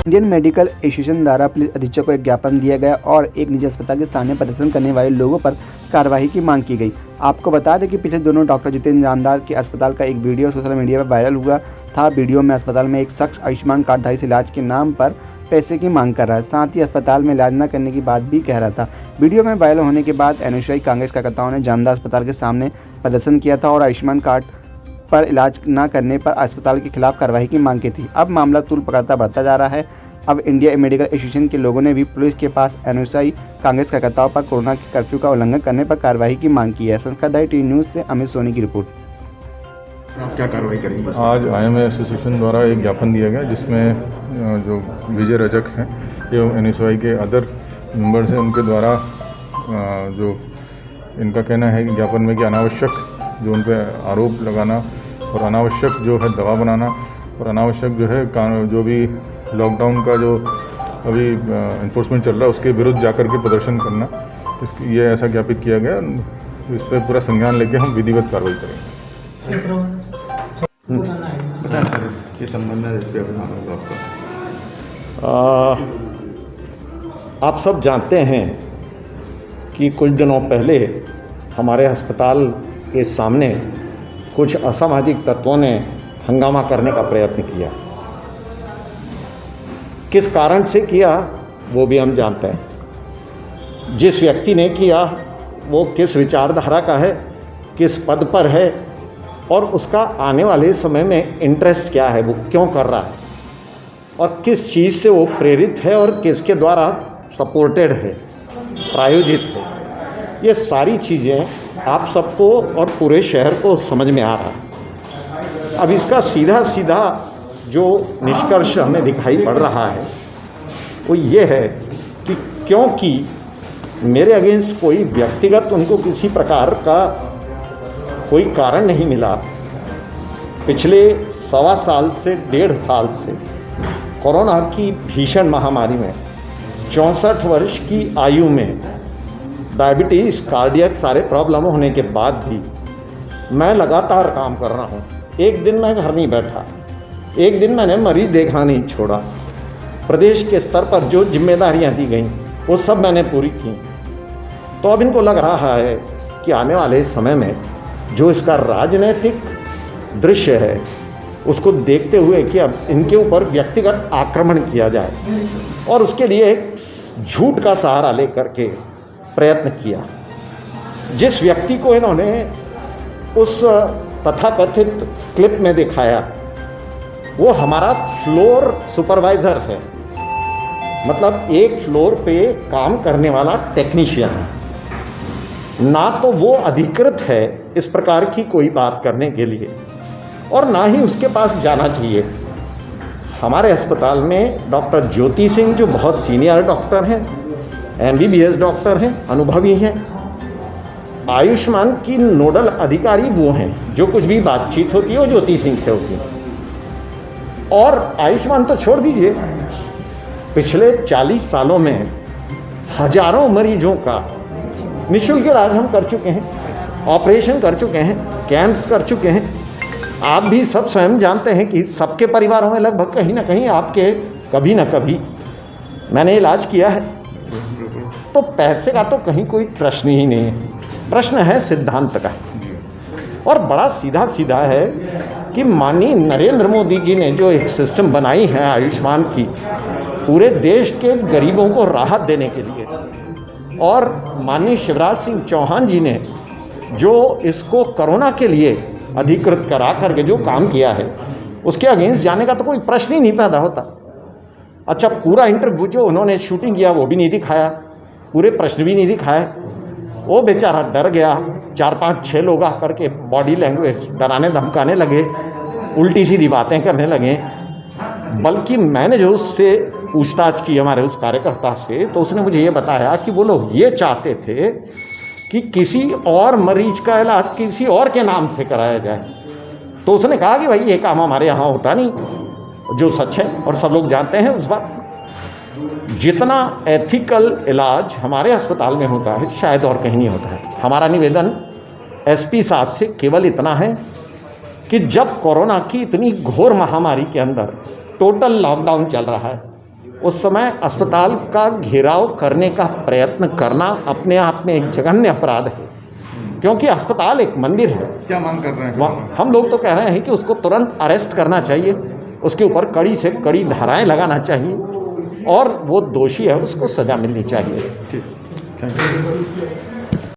Indian medical association द्वारा police अधीक्षक को एक ज्ञापन दिया गया और एक निजी अस्पताल के सामने प्रदर्शन करने वाले लोगों पर कार्रवाई की मांग की गई। आपको बता दें कि पिछले दोनों डॉक्टर जितेंद्र रामदार के अस्पताल का एक वीडियो सोशल मीडिया पर वायरल हुआ था। वीडियो में अस्पताल में एक शख्स आयुष्मान कार्डधारी से इलाज के नाम पर पैसे की मांग कर रहा है, साथ ही अस्पताल में इलाज न करने की बात भी कह रहा था। वीडियो में वायरल होने के बाद एनएसयूआई कांग्रेस कार्यकर्ताओं ने जामदार अस्पताल के सामने प्रदर्शन किया था और आयुष्मान कार्ड पर इलाज न करने पर अस्पताल के खिलाफ कार्रवाई की मांग की थी। अब मामला तूल पकड़ता बढ़ता जा रहा है। अब इंडिया मेडिकल एसोसिएशन के लोगों ने भी पुलिस के पास एनएसयूआई कांग्रेस कार्यकर्ताओं पर कोरोना के कर्फ्यू का उल्लंघन करने पर कार्रवाई की मांग की है। संस्कारधारी टीवी न्यूज़ से अमित सोनी की रिपोर्ट। आप क्या कार्रवाई करेंगे? आज आईएमए एसोसिएशन द्वारा एक ज्ञापन दिया गया जिसमें जो विजय रजक हैं ये एनएसयूआई के अदर मेंबर्स हैं, उनके द्वारा जो इनका कहना है कि ज्ञापन में कि अनावश्यक जो उन पर आरोप लगाना और अनावश्यक जो है दवा बनाना और अनावश्यक जो है जो भी लॉकडाउन का जो अभी इन्फोर्समेंट चल रहा है उसके विरुद्ध जाकर के प्रदर्शन करना, इसकी ये ऐसा ज्ञापित किया गया। इस पर पूरा संज्ञान लेके हम विधिवत कार्रवाई करेंगे। बताएं सर, ये संबंध है इस पर आपका। आप सब जानते हैं कि कुछ दिनों पहले हमारे अस्पताल के सामने कुछ असामाजिक तत्वों ने हंगामा करने का प्रयत्न किया। किस कारण से किया वो भी हम जानते हैं। जिस व्यक्ति ने किया वो किस विचारधारा का है, किस पद पर है और उसका आने वाले समय में इंटरेस्ट क्या है, वो क्यों कर रहा है और किस चीज़ से वो प्रेरित है और किसके द्वारा सपोर्टेड है, प्रायोजित है, ये सारी चीज़ें आप सबको और पूरे शहर को समझ में आ रहा है। अब इसका सीधा सीधा जो निष्कर्ष हमें दिखाई पड़ रहा है वो ये है कि क्योंकि मेरे अगेंस्ट कोई व्यक्तिगत उनको किसी प्रकार का कोई कारण नहीं मिला, पिछले 1.25 साल से 1.5 साल से कोरोना की भीषण महामारी में 64 वर्ष की आयु में डायबिटीज़, कार्डियक सारे प्रॉब्लम होने के बाद भी मैं लगातार काम कर रहा हूँ। एक दिन मैं घर नहीं बैठा, एक दिन मैंने मरीज देखना नहीं छोड़ा। प्रदेश के स्तर पर जो जिम्मेदारियां दी गई वो सब मैंने पूरी की। तो अब इनको लग रहा है कि आने वाले समय में जो इसका राजनीतिक दृश्य है उसको देखते हुए कि अब इनके ऊपर व्यक्तिगत आक्रमण किया जाए और उसके लिए एक झूठ का सहारा लेकर के प्रयत्न किया। जिस व्यक्ति को इन्होंने उस तथाकथित क्लिप में दिखाया वो हमारा फ्लोर सुपरवाइज़र है, मतलब एक फ्लोर पे काम करने वाला टेक्नीशियन है। ना तो वो अधिकृत है इस प्रकार की कोई बात करने के लिए और ना ही उसके पास जाना चाहिए। हमारे अस्पताल में डॉक्टर ज्योति सिंह जो बहुत सीनियर डॉक्टर हैं, MBBS डॉक्टर हैं, अनुभवी हैं, आयुष्मान की नोडल अधिकारी वो हैं। जो कुछ भी बातचीत होती है वो ज्योति सिंह से होती है। और आयुष्मान तो छोड़ दीजिए, पिछले 40 सालों में हजारों मरीजों का निःशुल्क इलाज हम कर चुके हैं, ऑपरेशन कर चुके हैं, कैंप्स कर चुके हैं। आप भी सब स्वयं जानते हैं कि सबके परिवारों में लगभग कहीं ना कहीं आपके कभी ना कभी मैंने इलाज किया है। तो पैसे का तो कहीं कोई प्रश्न ही नहीं है, प्रश्न है सिद्धांत का। और बड़ा सीधा सीधा है कि माननीय नरेंद्र मोदी जी ने जो एक सिस्टम बनाई है आयुष्मान की, पूरे देश के गरीबों को राहत देने के लिए, और माननीय शिवराज सिंह चौहान जी ने जो इसको कोरोना के लिए अधिकृत करा करके जो काम किया है उसके अगेंस्ट जाने का तो कोई प्रश्न ही नहीं पैदा होता। अच्छा, पूरा इंटरव्यू जो उन्होंने शूटिंग किया वो भी नहीं दिखाया, पूरे प्रश्न भी नहीं दिखाए। वो बेचारा डर गया, 4-5-6 लोग आकर के बॉडी लैंग्वेज डराने धमकाने लगे, उल्टी सीधी बातें करने लगे। बल्कि मैंने जो उससे पूछताछ की हमारे उस कार्यकर्ता से, तो उसने मुझे ये बताया कि वो लोग ये चाहते थे कि किसी और मरीज का इलाज किसी और के नाम से कराया जाए। तो उसने कहा कि भाई ये काम हमारे यहाँ होता नहीं, जो सच है और सब लोग जानते हैं उस बात। जितना एथिकल इलाज हमारे अस्पताल में होता है शायद और कहीं नहीं होता है। हमारा निवेदन SP साहब से केवल इतना है कि जब कोरोना की इतनी घोर महामारी के अंदर टोटल लॉकडाउन चल रहा है, उस समय अस्पताल का घेराव करने का प्रयत्न करना अपने आप में एक जघन्य अपराध है, क्योंकि अस्पताल एक मंदिर है। क्या मांग कर रहे हैं? हम लोग तो कह रहे हैं कि उसको तुरंत अरेस्ट करना चाहिए, उसके ऊपर कड़ी से कड़ी धाराएं लगाना चाहिए और वो दोषी है उसको सज़ा मिलनी चाहिए। ठीक, थैंक यू।